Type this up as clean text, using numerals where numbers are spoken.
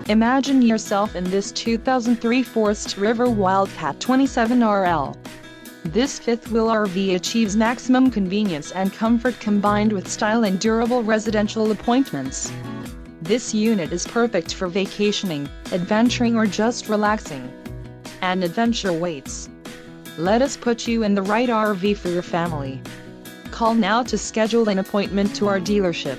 Imagine yourself in this 2003 Forest River Wildcat 27RL. This fifth-wheel RV achieves maximum convenience and comfort combined with style and durable residential appointments. This unit is perfect for vacationing, adventuring or just relaxing. An adventure waits. Let us put you in the right RV for your family. Call now to schedule an appointment to our dealership.